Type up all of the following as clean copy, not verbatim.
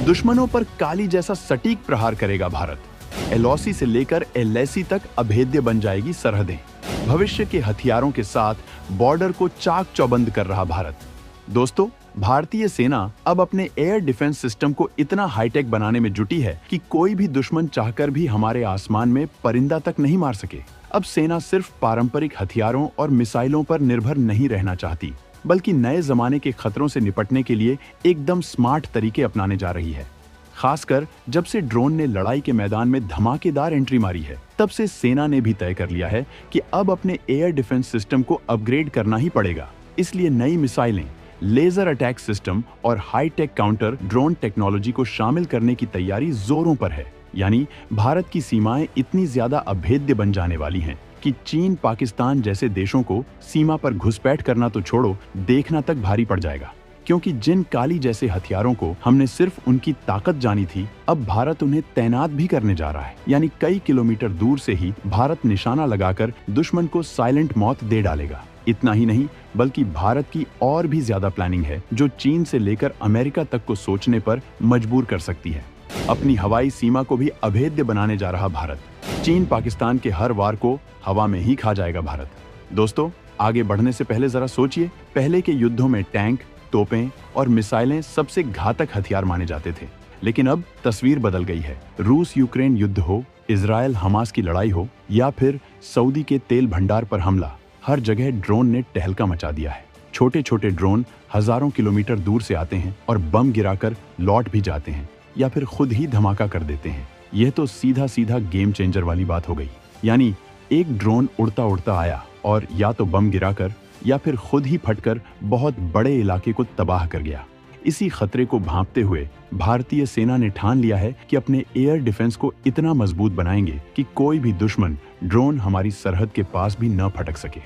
दुश्मनों पर काली जैसा सटीक प्रहार करेगा भारत। एलओसी से लेकर एलएसी तक अभेद्य बन जाएगी सरहदें। भविष्य के हथियारों के साथ बॉर्डर को चाक चौबंद कर रहा भारत। दोस्तों, भारतीय सेना अब अपने एयर डिफेंस सिस्टम को इतना हाईटेक बनाने में जुटी है कि कोई भी दुश्मन चाहकर भी हमारे आसमान में परिंदा तक नहीं मार सके। अब सेना सिर्फ पारंपरिक हथियारों और मिसाइलों पर निर्भर नहीं रहना चाहती, बल्कि नए जमाने के खतरों से निपटने के लिए एकदम स्मार्ट तरीके अपनाने जा रही है। खासकर जब से ड्रोन ने लड़ाई के मैदान में धमाकेदार एंट्री मारी है, तब से सेना ने भी तय कर लिया है कि अब अपने एयर डिफेंस सिस्टम को अपग्रेड करना ही पड़ेगा। इसलिए नई मिसाइलें, लेजर अटैक सिस्टम और हाईटेक काउंटर ड्रोन टेक्नोलॉजी को शामिल करने की तैयारी जोरों पर है। यानी भारत की सीमाएं इतनी ज्यादा अभेद्य बन जाने वाली हैं कि चीन, पाकिस्तान जैसे देशों को सीमा पर घुसपैठ करना तो छोड़ो, देखना तक भारी पड़ जाएगा। क्योंकि जिन काली जैसे हथियारों को हमने सिर्फ उनकी ताकत जानी थी, अब भारत उन्हें तैनात भी करने जा रहा है। यानी कई किलोमीटर दूर से ही भारत निशाना लगाकर दुश्मन को साइलेंट मौत दे डालेगा। इतना ही नहीं, बल्कि भारत की और भी ज्यादा प्लानिंग है, जो चीन से लेकर अमेरिका तक को सोचने पर मजबूर कर सकती है। अपनी हवाई सीमा को भी अभेद्य बनाने जा रहा भारत। चीन, पाकिस्तान के हर वार को हवा में ही खा जाएगा भारत। दोस्तों, आगे बढ़ने से पहले जरा सोचिए, पहले के युद्धों में टैंक, तोपें और मिसाइलें सबसे घातक हथियार माने जाते थे, लेकिन अब तस्वीर बदल गई है। रूस यूक्रेन युद्ध हो, इजराइल हमास की लड़ाई हो, या फिर सऊदी के तेल भंडार पर हमला, हर जगह ड्रोन ने टहलका मचा दिया है। छोटे छोटे ड्रोन हजारों किलोमीटर दूर से आते हैं और बम गिराकर लौट भी जाते हैं, या फिर खुद ही धमाका कर देते हैं। यह तो सीधा सीधा गेम चेंजर वाली बात हो गई। यानी एक ड्रोन उड़ता उड़ता आया और या तो बम गिराकर या फिर खुद ही फटकर बहुत बड़े इलाके को तबाह कर गया। इसी खतरे को भांपते हुए भारतीय सेना ने ठान लिया है कि अपने एयर डिफेंस को इतना मजबूत बनाएंगे कि कोई भी दुश्मन ड्रोन हमारी सरहद के पास भी न फटक सके।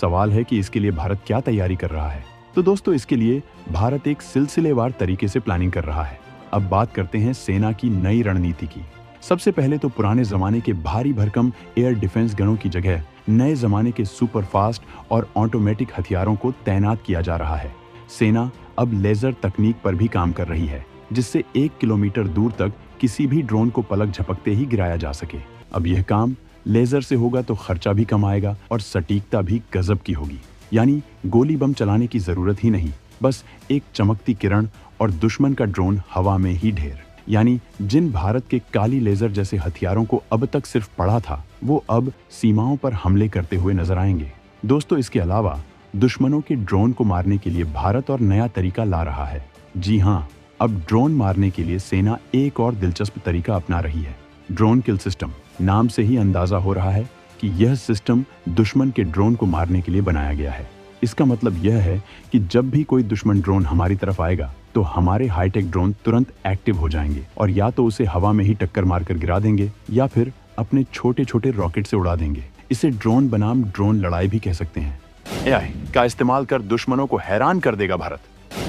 सवाल है कि इसके लिए भारत क्या तैयारी कर रहा है। तो दोस्तों, इसके लिए भारत एक सिलसिलेवार तरीके से प्लानिंग कर रहा है। अब बात करते हैं सेना की नई रणनीति की। सबसे पहले तो पुराने जमाने के भारी भरकम एयर डिफेंस गनों की जगह नए जमाने के सुपर फास्ट और ऑटोमेटिक हथियारों को तैनात किया जा रहा है। सेना अब लेजर तकनीक पर भी काम कर रही है, जिससे 1 किलोमीटर दूर तक किसी भी ड्रोन को पलक झपकते ही गिराया जा सके। अब यह काम लेजर से होगा तो खर्चा भी कम आएगा और सटीकता भी गजब की होगी। यानी गोली बम चलाने की जरूरत ही नहीं, बस एक चमकती किरण और दुश्मन का ड्रोन हवा में ही ढेर। यानी जिन भारत के काली लेजर जैसे हथियारों को अब तक सिर्फ पढ़ा था, वो अब सीमाओं पर हमले करते हुए नजर आएंगे। दोस्तों, इसके अलावा दुश्मनों के ड्रोन को मारने के लिए भारत और नया तरीका ला रहा है। जी हाँ, अब ड्रोन मारने के लिए सेना एक और दिलचस्प तरीका अपना रही है, ड्रोन किल सिस्टम। नाम से ही अंदाजा हो रहा है कि यह सिस्टम दुश्मन के ड्रोन को मारने के लिए बनाया गया है। इसका मतलब यह है कि जब भी कोई दुश्मन ड्रोन हमारी तरफ आएगा, तो हमारे हाईटेक ड्रोन तुरंत एक्टिव हो जाएंगे और या तो उसे हवा में ही टक्कर मारकर गिरा देंगे या फिर अपने छोटे छोटे रॉकेट से उड़ा देंगे। इसे ड्रोन बनाम ड्रोन लड़ाई भी कह सकते हैं। एआई का इस्तेमाल कर दुश्मनों को हैरान कर देगा भारत।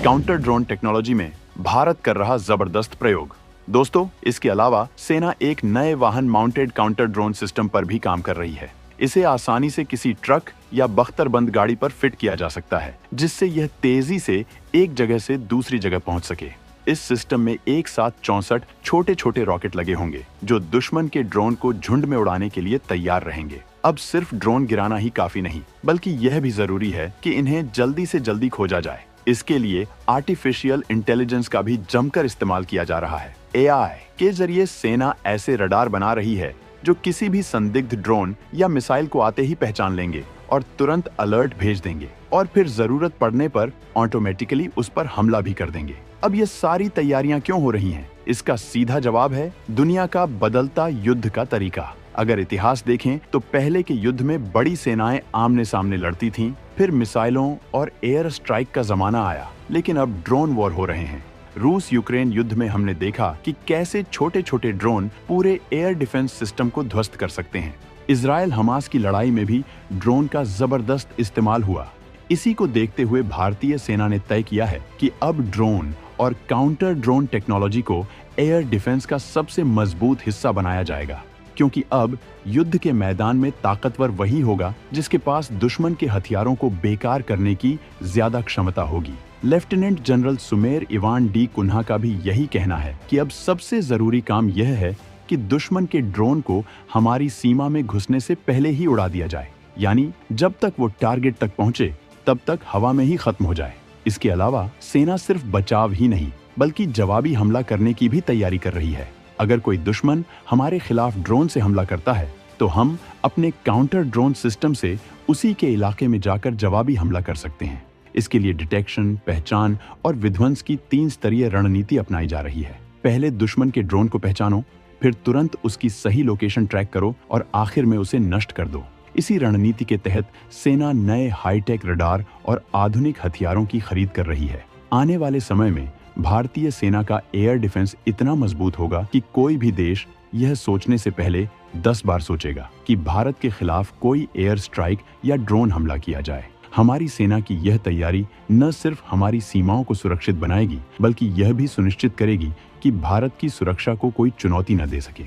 काउंटर ड्रोन टेक्नोलॉजी में भारत कर रहा जबरदस्त प्रयोग। दोस्तों, इसके अलावा सेना एक नए वाहन माउंटेड काउंटर ड्रोन सिस्टम पर भी काम कर रही है। इसे आसानी से किसी ट्रक या बख्तरबंद गाड़ी पर फिट किया जा सकता है, जिससे यह तेजी से एक जगह से दूसरी जगह पहुंच सके। इस सिस्टम में एक साथ 64 छोटे छोटे रॉकेट लगे होंगे, जो दुश्मन के ड्रोन को झुंड में उड़ाने के लिए तैयार रहेंगे। अब सिर्फ ड्रोन गिराना ही काफी नहीं, बल्कि यह भी जरूरी है कि इन्हें जल्दी से जल्दी खोजा जाए। इसके लिए आर्टिफिशियल इंटेलिजेंस का भी जमकर इस्तेमाल किया जा रहा है। एआई के जरिए सेना ऐसे रडार बना रही है जो किसी भी संदिग्ध ड्रोन या मिसाइल को आते ही पहचान लेंगे और तुरंत अलर्ट भेज देंगे, और फिर जरूरत पड़ने पर ऑटोमेटिकली उस पर हमला भी कर देंगे। अब ये सारी तैयारियां क्यों हो रही हैं? इसका सीधा जवाब है दुनिया का बदलता युद्ध का तरीका। अगर इतिहास देखें तो पहले के युद्ध में बड़ी सेनाएं आमने सामने लड़ती थीं, फिर मिसाइलों और एयर स्ट्राइक का जमाना आया, लेकिन अब ड्रोन वॉर हो रहे हैं। रूस यूक्रेन युद्ध में हमने देखा कि कैसे छोटे छोटे ड्रोन पूरे एयर डिफेंस सिस्टम को ध्वस्त कर सकते हैं। इजराइल हमास की लड़ाई में भी ड्रोन का जबरदस्त इस्तेमाल हुआ। इसी को देखते हुए भारतीय सेना ने तय किया है कि अब ड्रोन और काउंटर ड्रोन टेक्नोलॉजी को एयर डिफेंस का सबसे मजबूत हिस्सा बनाया जाएगा, क्योंकि अब युद्ध के मैदान में ताकतवर वही होगा जिसके पास दुश्मन के हथियारों को बेकार करने की ज्यादा क्षमता होगी। Lieutenant general Sumer Ivan D'Cunha का भी यही कहना है कि अब सबसे जरूरी काम यह है कि दुश्मन के ड्रोन को हमारी सीमा में घुसने से पहले ही उड़ा दिया जाए, यानी जब तक वो टारगेट तक पहुंचे तब तक हवा में ही खत्म हो जाए। इसके अलावा सेना सिर्फ बचाव ही नहीं बल्कि जवाबी हमला करने की भी तैयारी कर रही है। अगर कोई दुश्मन हमारे खिलाफ ड्रोन से हमला करता है तो हम अपने काउंटर ड्रोन सिस्टम से उसी के इलाके में जाकर जवाबी हमला कर सकते हैं। इसके लिए डिटेक्शन, पहचान और विध्वंस की 3 स्तरीय रणनीति अपनाई जा रही है। पहले दुश्मन के ड्रोन को पहचानो, फिर तुरंत उसकी सही लोकेशन ट्रैक करो और आखिर में उसे नष्ट कर दो। इसी रणनीति के तहत सेना नए हाईटेक रडार और आधुनिक हथियारों की खरीद कर रही है। आने वाले समय में भारतीय सेना का एयर डिफेंस इतना मजबूत होगा कि कोई भी देश यह सोचने से पहले 10 बार सोचेगा कि भारत के खिलाफ कोई एयर स्ट्राइक या ड्रोन हमला किया जाए। हमारी सेना की यह तैयारी न सिर्फ हमारी सीमाओं को सुरक्षित बनाएगी बल्कि यह भी सुनिश्चित करेगी कि भारत की सुरक्षा को कोई चुनौती न दे सके।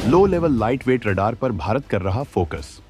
Low level light weight radar पर भारत कर रहा focus.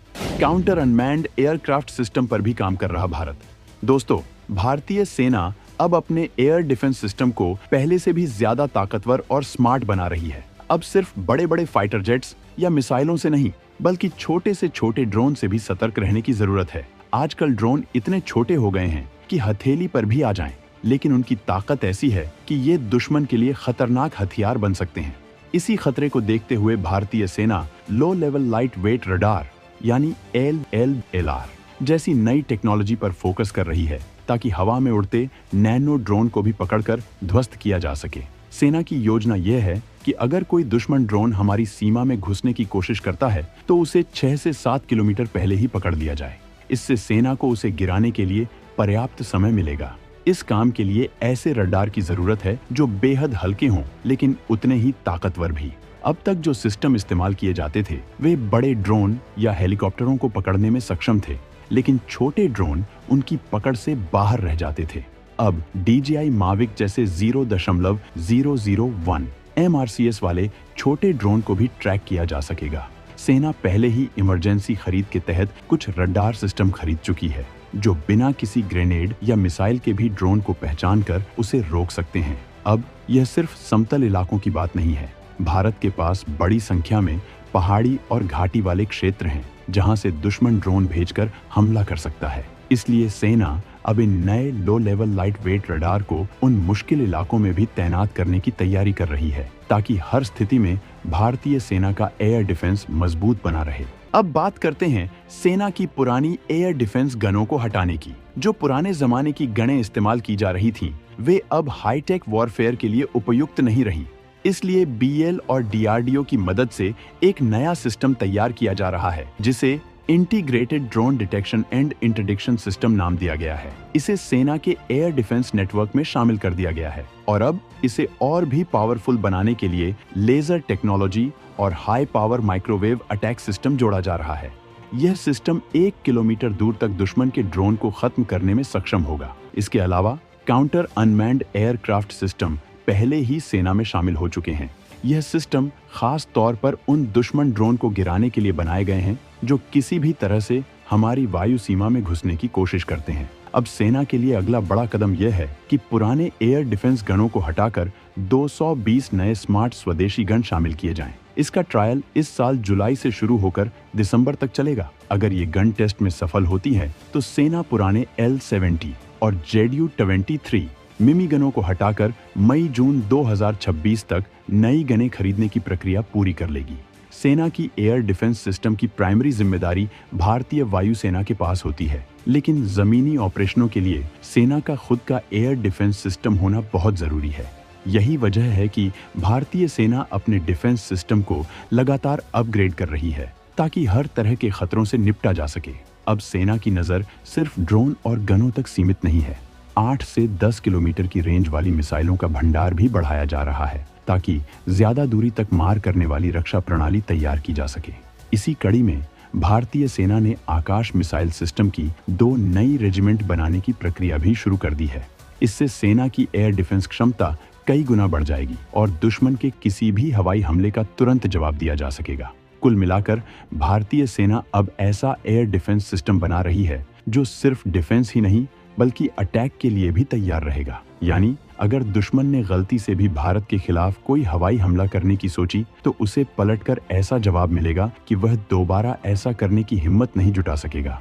Counter unmanned aircraft system पर भी काम कर रहा भारत। दोस्तों, भारतीय सेना अब अपने एयर डिफेंस सिस्टम को पहले से भी ज्यादा ताकतवर और स्मार्ट बना रही है। अब सिर्फ बड़े बड़े फाइटर जेट्स या मिसाइलों से नहीं बल्कि छोटे से छोटे ड्रोन से भी सतर्क रहने की जरूरत है। आजकल ड्रोन इतने छोटे हो गए हैं कि हथेली पर भी आ जाएं, लेकिन उनकी ताकत ऐसी है कि ये दुश्मन के लिए खतरनाक हथियार बन सकते हैं। इसी खतरे को देखते हुए भारतीय सेना low level light weight radar यानी LLLR जैसी नई टेक्नोलॉजी पर फोकस कर रही है ताकि हवा में उड़ते नैनो ड्रोन को भी पकड़कर ध्वस्त किया जा सके। सेना की योजना यह है कि अगर कोई दुश्मन ड्रोन हमारी सीमा में घुसने की कोशिश करता है तो उसे 6 से 7 किलोमीटर पहले ही पकड़ लिया जाए। इससे सेना को उसे गिराने के लिए पर्याप्त समय मिलेगा। इस काम के लिए ऐसे रडार की जरूरत है जो बेहद हल्के हों लेकिन उतने ही ताकतवर भी। अब तक जो सिस्टम इस्तेमाल किए जाते थे वे बड़े ड्रोन या हेलीकॉप्टरों को पकड़ने में सक्षम थे, लेकिन छोटे ड्रोन उनकी पकड़ से बाहर रह जाते थे। अब DJI Mavic जैसे 0.001 MRCS वाले छोटे ड्रोन को भी ट्रैक किया जा सकेगा। सेना पहले ही इमरजेंसी खरीद के तहत कुछ रडार सिस्टम खरीद चुकी है जो बिना किसी ग्रेनेड या मिसाइल के भी ड्रोन को पहचान कर उसे रोक सकते हैं। अब यह सिर्फ समतल इलाकों की बात नहीं है। भारत के पास बड़ी संख्या में पहाड़ी और घाटी वाले क्षेत्र हैं जहां से दुश्मन ड्रोन भेजकर हमला कर सकता है। इसलिए सेना अब इन नए low level light weight radar को उन मुश्किल इलाकों में भी तैनात करने की तैयारी कर रही है ताकि हर स्थिति में भारतीय सेना का एयर डिफेंस मजबूत बना रहे। अब बात करते हैं सेना की पुरानी एयर डिफेंस गनों को हटाने की। जो पुराने जमाने की गनें इस्तेमाल की जा रही थीं, वे अब हाईटेक वॉरफेयर के लिए उपयुक्त नहीं रही। इसलिए BL और DRDO की मदद से एक नया सिस्टम तैयार किया जा रहा है जिसे integrated drone detection and interdiction system नाम दिया गया है। इसे सेना के एयर डिफेंस नेटवर्क में शामिल कर दिया गया है और अब इसे और भी पावरफुल बनाने के लिए लेजर टेक्नोलॉजी और high power microwave attack system जोड़ा जा रहा है। यह सिस्टम 1 किलोमीटर दूर तक दुश्मन के ड्रोन को खत्म करने में सक्षम होगा। इसके अलावा काउंटर अनमैन्ड एयरक्राफ्ट सिस्टम पहले ही सेना में शामिल हो चुके हैं। यह सिस्टम खास तौर पर उन दुश्मन ड्रोन को गिराने के लिए बनाए गए हैं जो किसी भी तरह से हमारी वायु सीमा में घुसने की कोशिश करते हैं। अब सेना के लिए अगला बड़ा कदम यह है कि पुराने एयर डिफेंस गनों को हटाकर 220 नए स्मार्ट स्वदेशी गन शामिल किए जाएं। इसका ट्रायल इस साल जुलाई से शुरू होकर दिसंबर तक चलेगा। अगर ये गन टेस्ट में सफल होती है तो सेना पुराने L-70 और JDU-23 मिमी गनों को हटाकर मई-जून 2026 तक नई गनें खरीदने की प्रक्रिया पूरी कर लेगी। सेना की एयर डिफेंस सिस्टम की प्राइमरी जिम्मेदारी भारतीय वायुसेना के पास होती है, लेकिन जमीनी ऑपरेशनों के लिए सेना का खुद का एयर डिफेंस सिस्टम होना बहुत जरूरी है। यही वजह है कि भारतीय सेना अपने डिफेंस सिस्टम को लगातार अपग्रेड कर रही है ताकि हर तरह के खतरों से निपटा जा सके। अब सेना की नज़र सिर्फ ड्रोन और गनों तक सीमित नहीं है। 8 से 10 किलोमीटर की रेंज वाली मिसाइलों का भंडार भी बढ़ाया जा रहा है ताकि ज्यादा दूरी तक मार करने वाली रक्षा प्रणाली तैयार की जा सके। इसी कड़ी में भारतीय सेना ने आकाश मिसाइल सिस्टम की 2 नई रेजिमेंट बनाने की प्रक्रिया भी शुरू कर दी है। इससे सेना की एयर डिफेंस क्षमता कई गुना बढ़ जाएगी और दुश्मन के किसी भी हवाई हमले का तुरंत जवाब दिया जा सकेगा। कुल मिलाकर भारतीय सेना अब ऐसा एयर डिफेंस सिस्टम बना रही है जो सिर्फ डिफेंस ही नहीं बल्कि अटैक के लिए भी तैयार रहेगा। यानी अगर दुश्मन ने गलती से भी भारत के खिलाफ कोई हवाई हमला करने की सोची तो उसे पलटकर ऐसा जवाब मिलेगा कि वह दोबारा ऐसा करने की हिम्मत नहीं जुटा सकेगा।